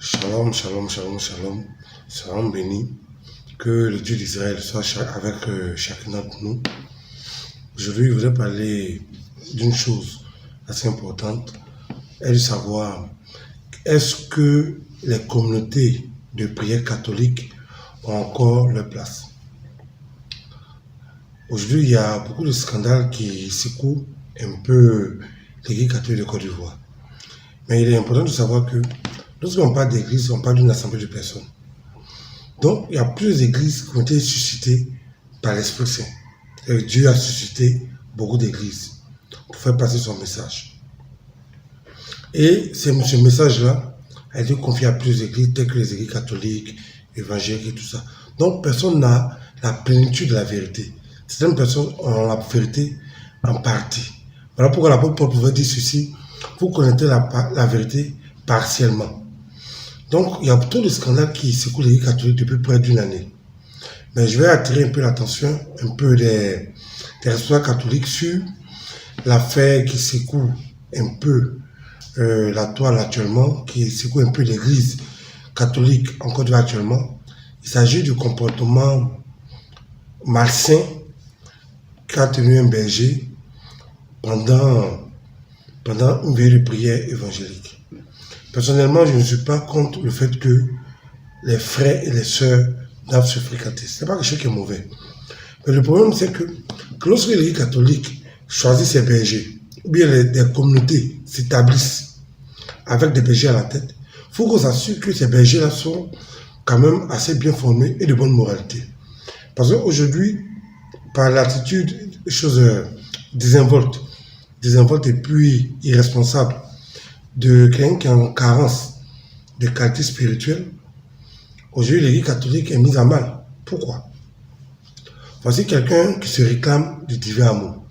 Shalom, shalom, shalom, shalom. Shalom béni. Que le Dieu d'Israël soit avec chacun d'entre nous. Aujourd'hui, je voudrais parler d'une chose assez importante, et de savoir, est-ce que les communautés de prière catholiques ont encore leur place? Aujourd'hui, il y a beaucoup de scandales qui secouent un peu l'Église catholique de Côte d'Ivoire. Mais il est important de savoir que lorsqu'on parle d'église, on parle d'une assemblée de personnes. Donc, il y a plusieurs églises qui ont été suscitées par l'Esprit Saint. Et Dieu a suscité beaucoup d'églises pour faire passer son message. Et ce message-là a été confié à plusieurs églises, telles que les églises catholiques, évangéliques et tout ça. Donc, personne n'a la plénitude de la vérité. Certaines personnes ont la vérité en partie. Voilà pourquoi l'apôtre Paul pouvait dire ceci: vous connaissez la vérité partiellement. Donc, il y a trop de scandales qui secouent l'Église catholique depuis près d'une année. Mais je vais attirer un peu l'attention, un peu des responsables catholiques sur l'affaire qui secoue un peu la toile actuellement, qui secoue un peu l'Église catholique en Côte d'Ivoire actuellement. Il s'agit du comportement malsain qu'a tenu un berger pendant une veillée de prière évangélique. Personnellement, je ne suis pas contre le fait que les frères et les sœurs doivent se fréquenter. Ce n'est pas quelque chose qui est mauvais. Mais le problème, c'est que lorsque l'Église catholique choisit ses bergers, ou bien des communautés s'établissent avec des bergers à la tête, il faut qu'on s'assure que ces bergers-là sont quand même assez bien formés et de bonne moralité. Parce qu'aujourd'hui, par l'attitude, des choses désinvoltes et puis irresponsables, de quelqu'un qui est en carence de qualité spirituelle, aujourd'hui l'Église catholique est mise à mal. Pourquoi? Voici quelqu'un qui se réclame du divin amour.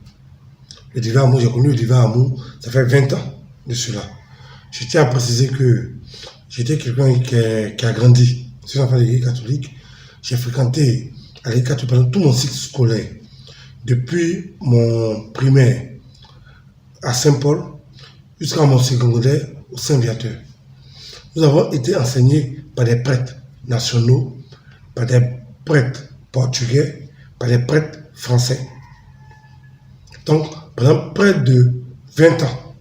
Le divin amour, j'ai connu le divin amour, ça fait 20 ans de cela. Je tiens à préciser que j'étais quelqu'un qui a grandi. Je suis enfant de l'Église catholique. J'ai fréquenté à l'Église catholique pendant tout mon cycle scolaire. Depuis mon primaire à Saint-Paul, jusqu'à mon secondaire au Saint-Viateur. Nous avons été enseignés par des prêtres nationaux, par des prêtres portugais, par des prêtres français. Donc, pendant près de 20 ans,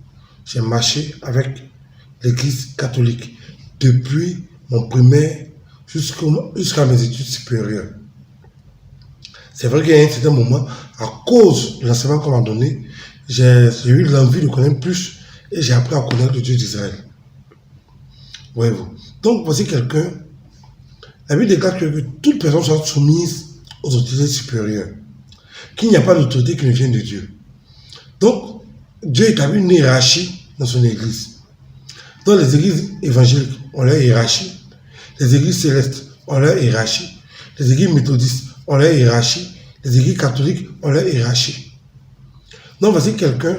j'ai marché avec l'Église catholique, depuis mon primaire jusqu'à mes études supérieures. C'est vrai qu'à un certain moment, à cause de l'enseignement qu'on m'a donné, j'ai eu l'envie de connaître plus et j'ai appris à connaître le Dieu d'Israël. Voyez-vous. Donc, voici quelqu'un. La Bible déclare que toute personne soit soumise aux autorités supérieures. Qu'il n'y a pas d'autorité qui ne vienne de Dieu. Donc, Dieu établit une hiérarchie dans son église. Donc, les églises évangéliques ont leur hiérarchie. Les églises célestes ont leur hiérarchie. Les églises méthodistes ont leur hiérarchie. Les églises catholiques ont leur hiérarchie. Donc, voici quelqu'un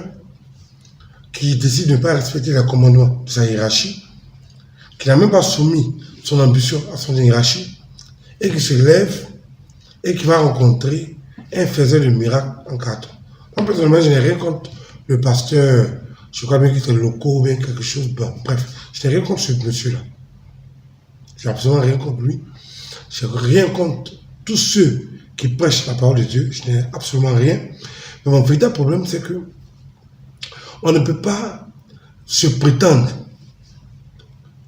qui décide de ne pas respecter les commandements de sa hiérarchie, qui n'a même pas soumis son ambition à son hiérarchie, et qui se lève et qui va rencontrer un faiseur de miracles en carton. Moi, personnellement, je n'ai rien contre le pasteur, je crois bien qu'il était local ou bien quelque chose, bon, bref, je n'ai rien contre ce monsieur-là. Je n'ai absolument rien contre lui. Je n'ai rien contre tous ceux qui prêchent la parole de Dieu, je n'ai absolument rien. Mais mon véritable problème, c'est que on ne peut pas se prétendre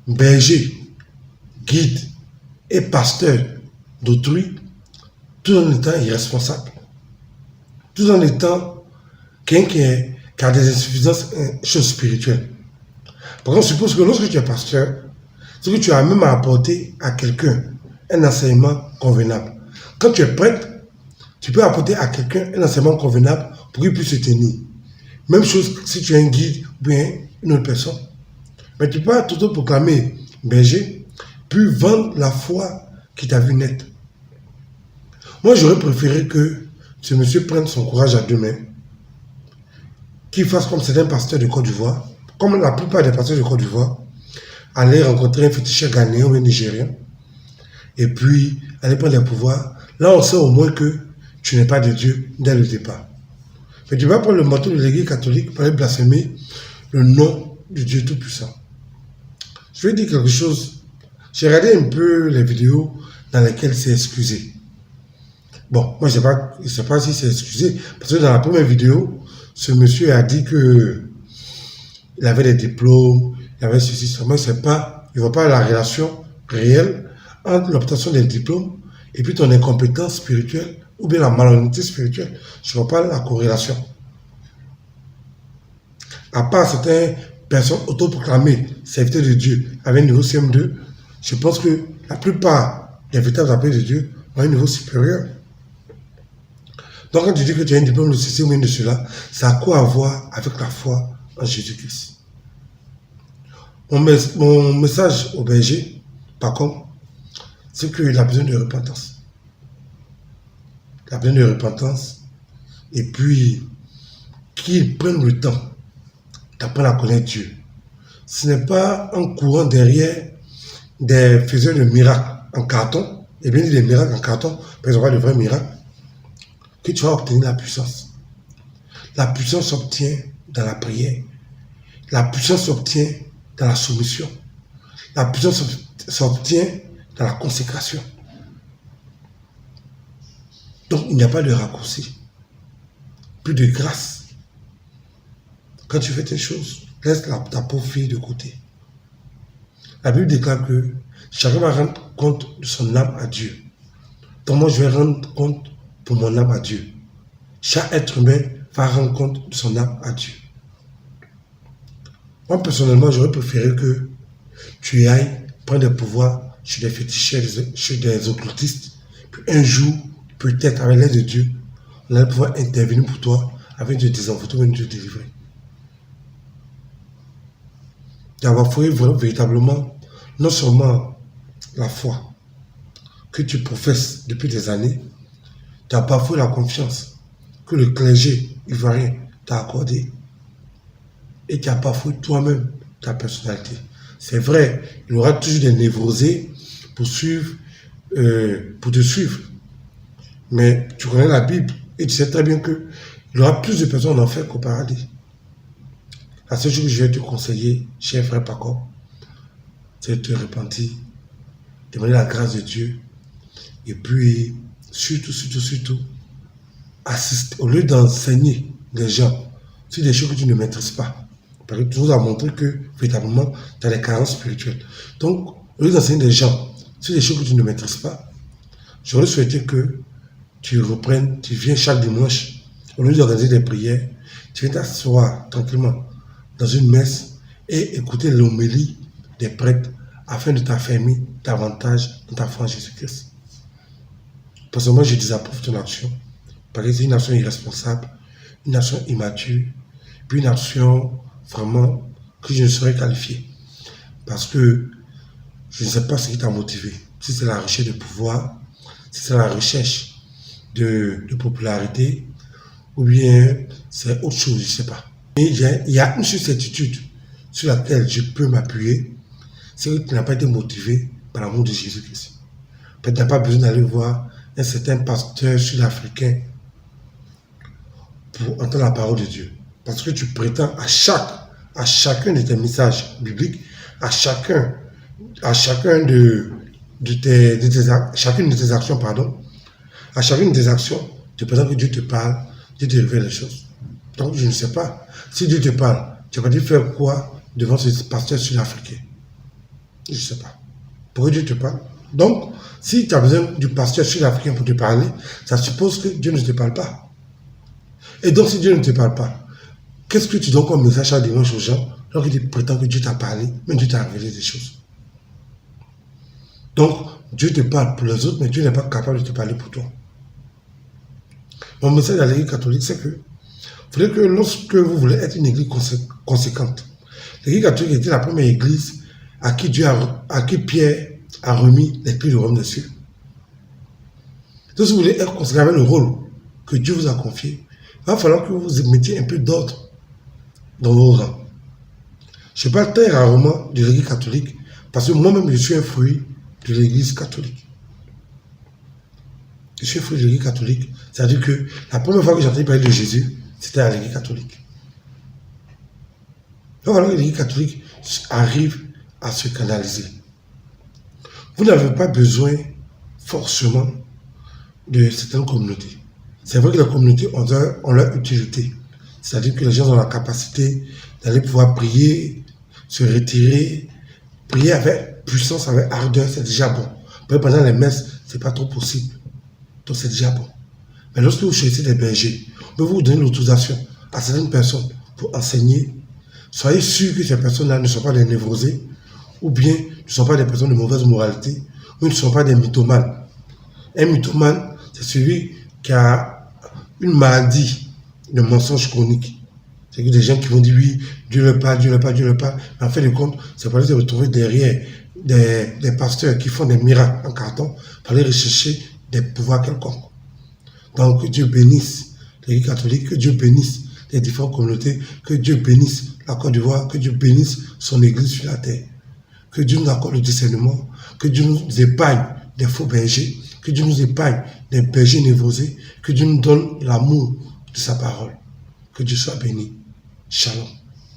berger, guide et pasteur d'autrui tout en étant irresponsable, tout en étant quelqu'un qui a des insuffisances choses spirituelles. Par contre, suppose que lorsque tu es pasteur, c'est que tu as même à apporter à quelqu'un un enseignement convenable. Quand tu es prêtre, tu peux apporter à quelqu'un un enseignement convenable pour qu'il puisse se tenir. Même chose si tu es un guide ou bien une autre personne. Mais tu peux pas tout proclamer berger, puis vendre la foi qui t'a vu naître. Moi, j'aurais préféré que ce monsieur prenne son courage à deux mains, qu'il fasse comme certains pasteurs de Côte d'Ivoire, comme la plupart des pasteurs de Côte d'Ivoire, aller rencontrer un féticheur ghanéen ou un nigérien, et puis aller prendre les pouvoirs. Là, on sait au moins que tu n'es pas de Dieu dès le départ. Mais tu vas prendre le manteau de l'Église catholique pour aller blasphémer le nom du Dieu Tout-Puissant. Je vais dire quelque chose J'ai regardé un peu les vidéos dans lesquelles c'est excusé. Bon, moi, je ne sais pas si c'est excusé, parce que dans la première vidéo, ce monsieur a dit que il avait des diplômes, il avait ceci, ça. Moi, je ne vois pas la relation réelle entre l'obtention des diplômes et puis ton incompétence spirituelle ou bien la malhonnêteté spirituelle. Je ne vois pas la corrélation. À part certaines personnes autoproclamées serviteurs de Dieu avec un niveau CM2, je pense que la plupart des véritables appelés de Dieu ont un niveau supérieur. Donc quand tu dis que tu as un diplôme de ceci ou de cela, ça a quoi à voir avec la foi en Jésus-Christ. Mon message au berger, par contre, c'est qu'il a besoin de repentance. Il a besoin de repentance et puis qu'il prenne le temps d'apprendre à connaître Dieu. Ce n'est pas en courant derrière des faiseurs de miracles en carton, et bien des miracles en carton, mais il y aura de vrais miracles, que tu vas obtenir la puissance. La puissance s'obtient dans la prière. La puissance s'obtient dans la soumission. La puissance s'obtient dans la consécration. Donc, il n'y a pas de raccourci. Plus de grâce. Quand tu fais tes choses, laisse ta pauvre fille de côté. La Bible déclare que chacun va rendre compte de son âme à Dieu. Donc moi, je vais rendre compte pour mon âme à Dieu. Chaque être humain va rendre compte de son âme à Dieu. Moi, personnellement, j'aurais préféré que tu ailles prendre des pouvoirs chez des féticheurs, chez des occultistes. Puis un jour, peut-être, avec l'aide de Dieu, on allait pouvoir intervenir pour toi afin de te désenvoûter ou de te délivrer. D'avoir fouillé véritablement, non seulement la foi que tu professes depuis des années, tu as bafoué la confiance que le clergé ivoirien t'a accordé et tu as bafoué toi-même ta personnalité. C'est vrai, il y aura toujours des névrosés pour te suivre. Mais tu connais la Bible et tu sais très bien qu'il y aura plus de personnes en enfer qu'au paradis. La seule chose que je vais te conseiller, cher frère Paco, c'est de te repentir, demander la grâce de Dieu et puis surtout, assiste. Au lieu d'enseigner les gens sur des choses que tu ne maîtrises pas, parce que tu nous as montré que véritablement tu as des carences spirituelles. Donc, au lieu d'enseigner les gens sur des choses que tu ne maîtrises pas, j'aurais souhaité que tu reprennes, tu viens chaque dimanche, au lieu d'organiser des prières, tu viens t'asseoir tranquillement dans une messe et écouter l'homélie des prêtres afin de t'affermir davantage dans ta foi en Jésus-Christ. Personnellement, je désapprouve ton action parce que c'est une action irresponsable, une action immature, puis une action vraiment que je ne saurais qualifier. Parce que je ne sais pas ce qui t'a motivé. Si c'est la recherche de pouvoir, si c'est la recherche de popularité, ou bien c'est autre chose, je ne sais pas. Mais il y a une seule certitude sur laquelle je peux m'appuyer, c'est que tu n'as pas été motivé par l'amour de Jésus-Christ. Tu n'as pas besoin d'aller voir un certain pasteur sud-africain pour entendre la parole de Dieu. Parce que tu prétends à chacun de tes messages bibliques, à chacune de tes actions, à chacune de tes actions, tu prétends que Dieu te parle, Dieu te révèle les choses. Donc je ne sais pas. Si Dieu te parle, tu vas dire faire quoi devant ce pasteur sud-africain? Je ne sais pas. Pourquoi Dieu te parle? Donc, si tu as besoin du pasteur sud-africain pour te parler, ça suppose que Dieu ne te parle pas. Et donc, si Dieu ne te parle pas, qu'est-ce que tu donnes comme message à dimanche aux gens alors qu'ils prétendent que Dieu t'a parlé, mais Dieu t'a révélé des choses? Donc, Dieu te parle pour les autres, mais Dieu n'est pas capable de te parler pour toi. Mon message à l'Église catholique, c'est que il faudrait que lorsque vous voulez être une église conséquente, l'Église catholique était la première église à qui Pierre a remis les clés du royaume des cieux. Donc, si vous voulez être conséquent avec le rôle que Dieu vous a confié, il va falloir que vous mettiez un peu d'ordre dans vos rangs. Je parle très rarement de l'Église catholique parce que moi-même, je suis un fruit de l'Église catholique. Je suis un fruit de l'Église catholique, c'est-à-dire que la première fois que j'ai entendu parler de Jésus, c'était à l'Église catholique. Donc voilà que l'Église catholique arrive à se canaliser. Vous n'avez pas besoin forcément de certaines communautés. C'est vrai que les communautés ont leur utilité. C'est-à-dire que les gens ont la capacité d'aller pouvoir prier, se retirer, prier avec puissance, avec ardeur, c'est déjà bon. Mais pendant les messes, ce n'est pas trop possible. Donc c'est déjà bon. Mais lorsque vous choisissez des bergers, on peut vous donner l'autorisation à certaines personnes pour enseigner. Soyez sûr que ces personnes-là ne sont pas des névrosés, ou bien ne sont pas des personnes de mauvaise moralité, ou ne sont pas des mythomanes. Un mythomane, c'est celui qui a une maladie de mensonge chronique. C'est que des gens qui vont dire oui, Dieu le parle, Dieu le parle, Dieu le parle. Mais en fin de compte, c'est pour aller se retrouver derrière des pasteurs qui font des miracles en carton pour aller rechercher des pouvoirs quelconques. Donc, que Dieu bénisse l'Église catholique, que Dieu bénisse les différentes communautés, que Dieu bénisse la Côte d'Ivoire, que Dieu bénisse son Église sur la terre. Que Dieu nous accorde le discernement, que Dieu nous épargne des faux bergers, que Dieu nous épargne des bergers névrosés, que Dieu nous donne l'amour de sa parole. Que Dieu soit béni. Shalom.